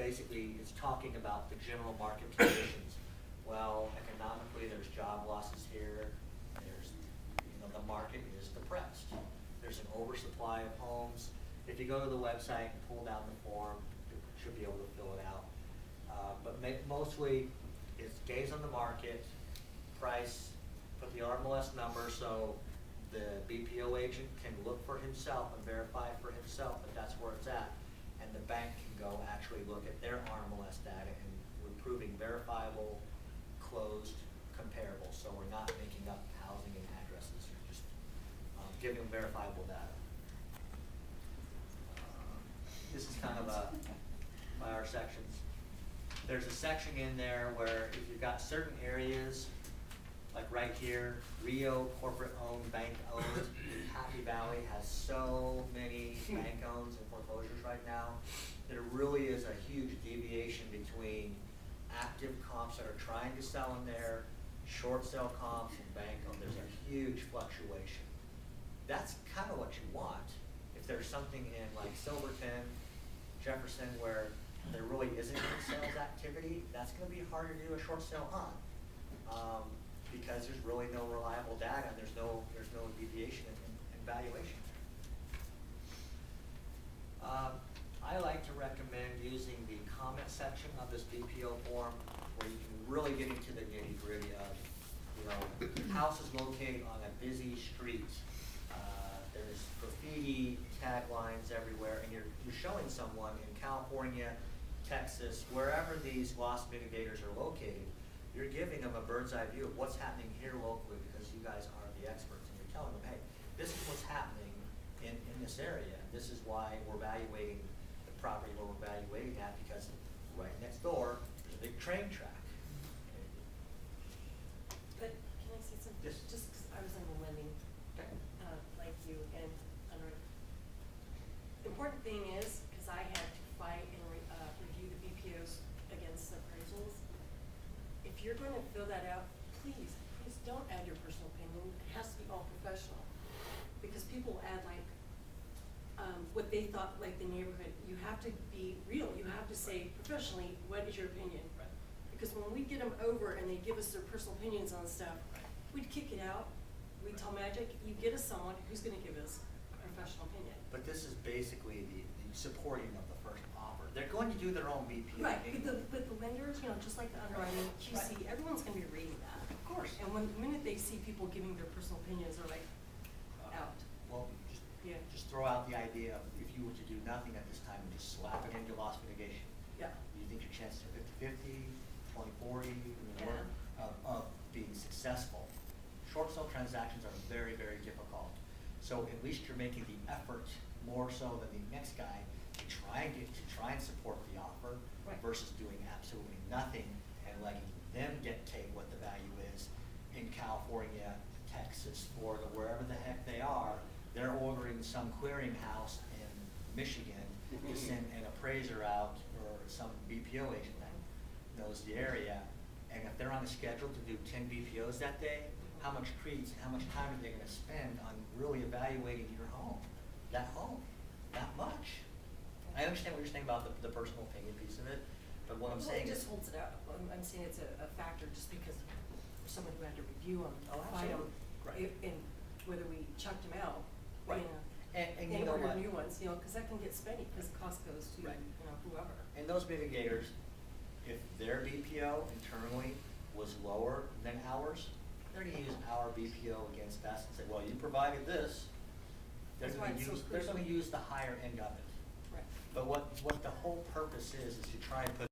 basically it's talking about the general market conditions. Well, economically, there's job losses here. There's, the market is depressed. There's an oversupply of homes. If you go to the website and pull down the form, you should be able to fill it out. But mostly, it's days on the market, price, put the RMLS number so the BPO agent can look for himself and verify for himself that that's where it's at. And the bank can go actually look at their RMLS data, and we're proving verifiable, closed, comparable. So we're not making up housing and addresses. You're just giving them verifiable data. This is kind of by our sections. There's a section in there where if you've got certain areas, like right here, Rio, corporate owned, bank owned. Happy Valley has so many bank owns and foreclosures right now. There really is a huge deviation between active comps that are trying to sell in there, short sale comps, and bank owned. There's a huge fluctuation. That's kind of what you want. If there's something in like Silverton, Jefferson, where there really isn't any sales activity, that's going to be hard to do a short sale on. Because there's really no reliable data, and there's no deviation in valuation. I like to recommend using the comment section of this BPO form, where you can really get into the nitty-gritty of, house is located on a busy street. There's graffiti, taglines everywhere, and you're showing someone in California, Texas, wherever these loss mitigators are located. You're giving them a bird's eye view of what's happening here locally, because you guys are the experts, and you're telling them, hey, this is what's happening in this area. This is why we're evaluating the property where we're evaluating that, because right next door, there's a big train track. But can I say something? Yes. Just because I was in the lending, like you, and under the important thing is, because I had to fight and review the BPOs against appraisals. If you're going to fill that out, please don't add your personal opinion. It has to be all professional, because people add like what they thought, like the neighborhood. You have to be real. You have to say professionally, what is your opinion? Right. Because when we get them over and they give us their personal opinions on stuff, we'd kick it out. We'd tell Magic, you get us someone who's going to give us a professional opinion. But this is basically the supporting of the first offer. They're going to do their own BPO. Right, but the lenders, just like the underwriting, QC, Right. everyone's going to be reading that. Of course. And the minute they see people giving their personal opinions, they're like, out. Well, just throw out the idea of if you were to do nothing at this time and just slap it into loss mitigation. Yeah. Do you think your chances are 50-50, 20-40, Yeah. of being successful? Short sale transactions are very, very difficult. So at least you're making the effort more so than the next guy to try and support the offer, right, versus doing absolutely nothing and letting them dictate what the value is in California, Texas, Florida, wherever the heck they are. They're ordering some clearinghouse in Michigan to send an appraiser out, or some BPO agent that knows the area. And if they're on a schedule to do 10 BPOs that day, how much credence, how much time are they going to spend on really evaluating your home? That much. I understand what you're saying about the personal opinion piece of it, but what I'm saying it is, just holds it up. I'm saying it's a factor just because for someone who had to review them, Oh, fight them, absolutely. Right. and whether we chucked them out, Right. And you know order what? new ones, because that can get spendy because the cost goes to Right. whoever. And those mitigators, if their BPO internally was lower than ours, they're going to use our BPO against us and say, well, you provided this. They're That's going why to it's so use, they're crucial. going to use the higher end of it. Right. But what the whole purpose is to try and put